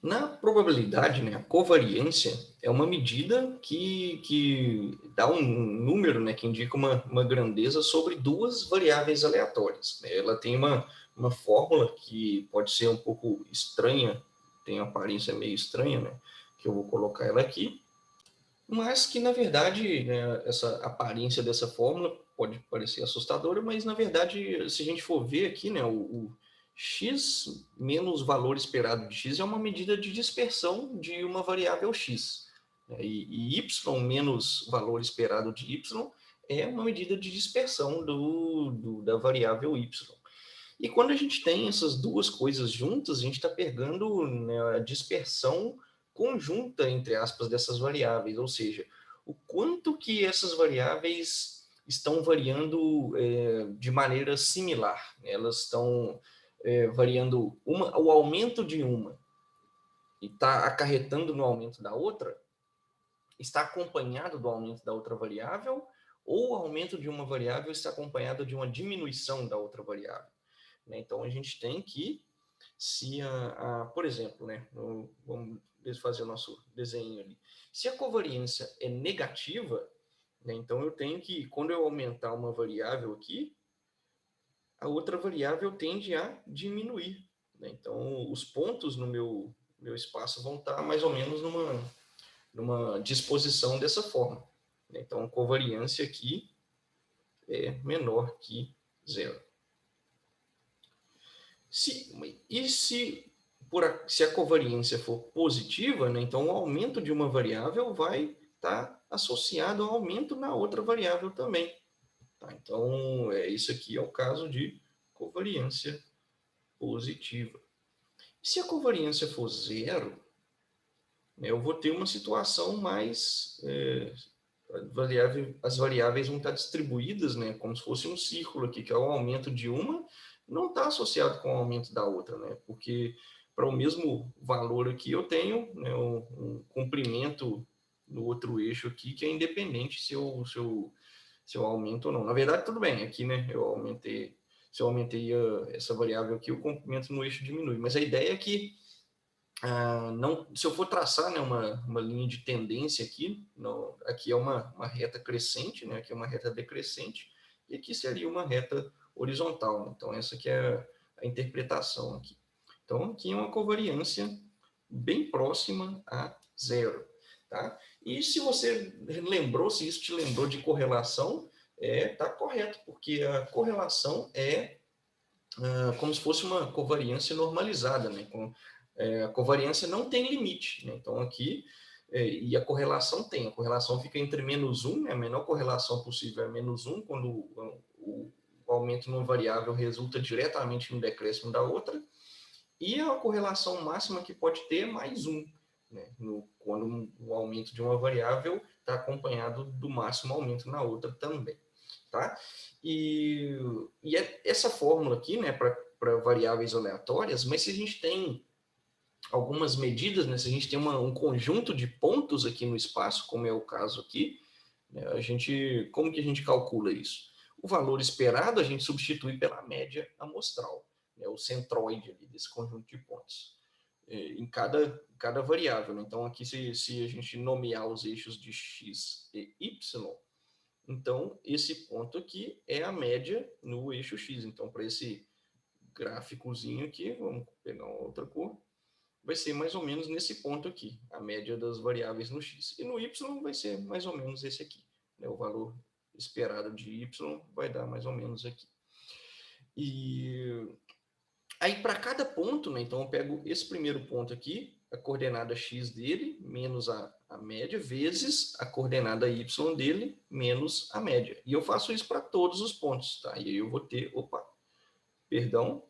Na probabilidade, né, a covariância é uma medida que dá um número, né, que indica uma grandeza sobre duas variáveis aleatórias. Ela tem uma fórmula que pode ser um pouco estranha, tem uma aparência meio estranha, né, que eu vou colocar ela aqui, mas que, na verdade, né, essa aparência dessa fórmula pode parecer assustadora, mas, na verdade, se a gente for ver aqui, né, o x menos o valor esperado de x é uma medida de dispersão de uma variável x. Né, e y menos o valor esperado de y é uma medida de dispersão da variável y. E quando a gente tem essas duas coisas juntas, a gente está pegando, né, a dispersão conjunta, entre aspas, dessas variáveis, ou seja, o quanto que essas variáveis estão variando de maneira similar. Elas estão variando, o aumento de uma e está acarretando no aumento da outra, está acompanhado do aumento da outra variável, ou o aumento de uma variável está acompanhado de uma diminuição da outra variável. Né? Então, a gente tem que, se por exemplo, né, vamos fazer o nosso desenho ali. Se a covariância é negativa, né, então eu tenho que, quando eu aumentar uma variável aqui, a outra variável tende a diminuir. Né? Então, os pontos no meu espaço vão estar mais ou menos numa disposição dessa forma. Né? Então, a covariância aqui é menor que zero. Se a covariância for positiva, né, então o aumento de uma variável vai estar associado ao aumento na outra variável também. Tá? Então, isso aqui é o caso de covariância positiva. Se a covariância for zero, né, eu vou ter uma situação mais... as variáveis vão estar distribuídas, né, como se fosse um círculo aqui, que é o aumento de uma, não está associado com o aumento da outra, né, porque para o mesmo valor aqui eu tenho, né, um comprimento no outro eixo aqui que é independente se eu aumento ou não. Na verdade, tudo bem, aqui, né, se eu aumentei essa variável aqui, o comprimento no eixo diminui, mas a ideia é que não, se eu for traçar, né, uma linha de tendência aqui, aqui é uma reta crescente, né, aqui é uma reta decrescente, e aqui seria uma reta horizontal. Né? Então, essa aqui é a interpretação aqui. Então, aqui é uma covariância bem próxima a zero. Tá? E se você lembrou, se isso te lembrou de correlação, tá correto, porque a correlação é como se fosse uma covariância normalizada, né? A covariância não tem limite, né? Então aqui, e a correlação tem, a correlação fica entre -1, né? A menor correlação possível é -1, quando o aumento numa variável resulta diretamente no decréscimo da outra, e a correlação máxima que pode ter é +1, né? Quando o aumento de uma variável está acompanhado do máximo aumento na outra também. Tá? E essa fórmula aqui, né, para variáveis aleatórias, mas se a gente tem algumas medidas, né, se a gente tem um conjunto de pontos aqui no espaço, como é o caso aqui, né, como que a gente calcula isso? O valor esperado a gente substitui pela média amostral, né, o centroide ali desse conjunto de pontos, em cada variável. Né? Então, aqui, se a gente nomear os eixos de x e y, então, esse ponto aqui é a média no eixo X. Então, para esse gráficozinho aqui, vamos pegar uma outra cor, vai ser mais ou menos nesse ponto aqui, a média das variáveis no X. E no Y vai ser mais ou menos esse aqui. Né? O valor esperado de Y vai dar mais ou menos aqui. E aí, para cada ponto, né, então eu pego esse primeiro ponto aqui, a coordenada x dele, menos a média, vezes a coordenada y dele, menos a média. E eu faço isso para todos os pontos, tá? E aí eu vou ter, perdão.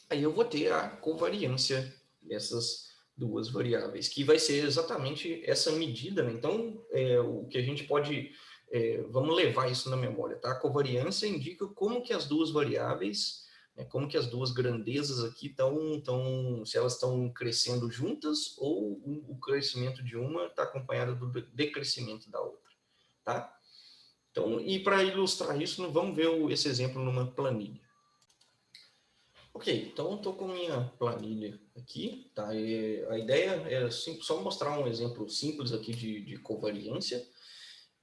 Aí eu vou ter a covariância dessas duas variáveis, que vai ser exatamente essa medida, né? Então, o que a gente pode... vamos levar isso na memória, tá? A covariância indica como que as duas variáveis, né, como que as duas grandezas aqui estão, se elas estão crescendo juntas ou o crescimento de uma está acompanhado do decrescimento da outra, tá? Então, e para ilustrar isso, vamos ver esse exemplo numa planilha. Ok, então eu estou com minha planilha aqui, tá? A ideia é só mostrar um exemplo simples aqui de covariância.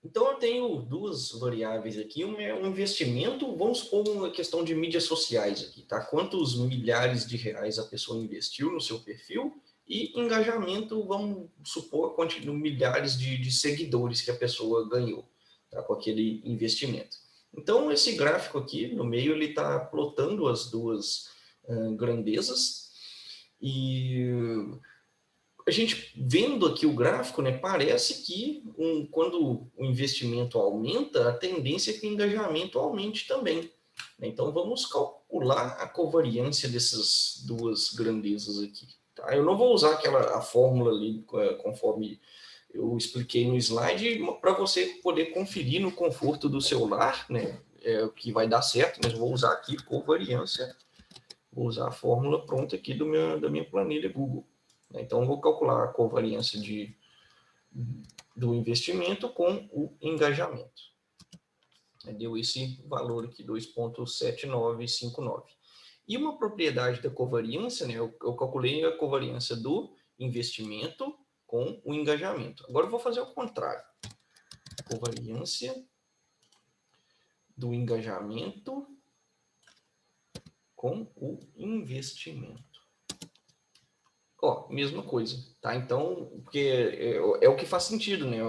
Então eu tenho duas variáveis aqui, um é um investimento, vamos supor uma questão de mídias sociais aqui, tá? Quantos milhares de reais a pessoa investiu no seu perfil e engajamento, vamos supor a quantidade, milhares de seguidores que a pessoa ganhou, tá? Com aquele investimento. Então esse gráfico aqui no meio ele está plotando as duas grandezas e a gente vendo aqui o gráfico, né, parece que quando o investimento aumenta, a tendência é que o engajamento aumente também. Então, vamos calcular a covariância dessas duas grandezas aqui. Tá? Eu não vou usar a fórmula ali, conforme eu expliquei no slide, para você poder conferir no conforto do celular, né, que vai dar certo, mas vou usar aqui covariância. Vou usar a fórmula pronta aqui da minha planilha Google. Então, vou calcular a covariância do investimento com o engajamento. Deu esse valor aqui, 2,7959. E uma propriedade da covariância, né, eu calculei a covariância do investimento com o engajamento. Agora eu vou fazer o contrário. Covariância do engajamento com o investimento. Ó, mesma coisa, tá? Então, porque é o que faz sentido, né?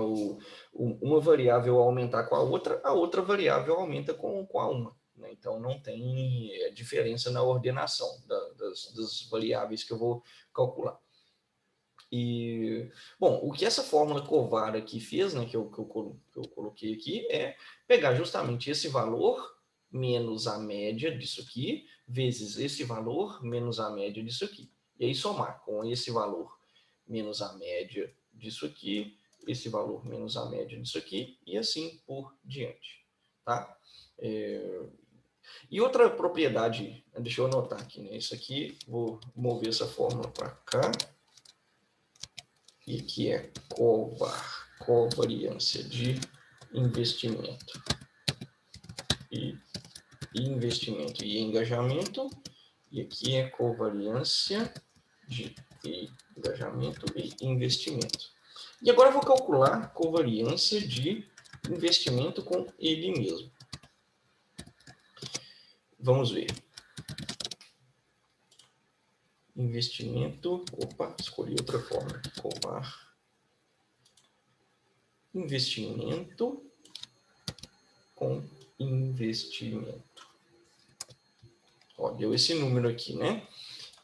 Uma variável aumentar com a outra variável aumenta com a uma. Né? Então, não tem diferença na ordenação das variáveis que eu vou calcular. E, bom, o que essa fórmula Covar aqui fez, né, que eu coloquei aqui, é pegar justamente esse valor menos a média disso aqui, vezes esse valor menos a média disso aqui. E aí somar com esse valor menos a média disso aqui, esse valor menos a média disso aqui, e assim por diante. Tá? E outra propriedade, deixa eu anotar aqui, né? Isso aqui, vou mover essa fórmula para cá. E que é covariância de investimento e engajamento. E aqui é covariância de engajamento e investimento. E agora eu vou calcular covariância de investimento com ele mesmo. Vamos ver. Investimento, escolhi outra forma. Covar. Investimento com investimento. Ó, deu esse número aqui, né?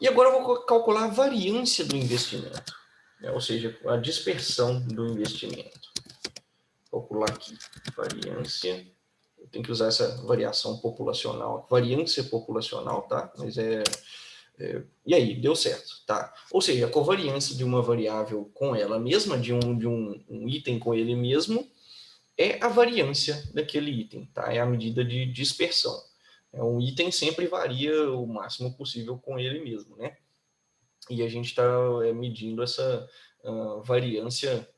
E agora eu vou calcular a variância do investimento, né? Ou seja, a dispersão do investimento. Vou calcular aqui, variância, eu tenho que usar essa variação populacional, variância populacional, tá? Mas e aí, deu certo, tá? Ou seja, a covariância de uma variável com ela mesma, de um item com ele mesmo, é a variância daquele item, tá? É a medida de dispersão. Um item sempre varia o máximo possível com ele mesmo, né? E a gente está medindo essa variância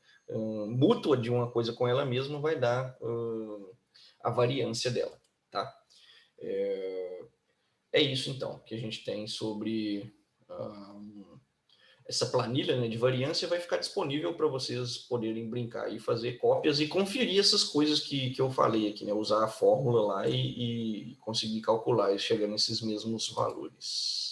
mútua de uma coisa com ela mesma, vai dar a variância dela, tá? É isso, então, que a gente tem sobre essa planilha, né, de variância. Vai ficar disponível para vocês poderem brincar e fazer cópias e conferir essas coisas que eu falei aqui, né? Usar a fórmula lá e conseguir calcular e chegar nesses mesmos valores.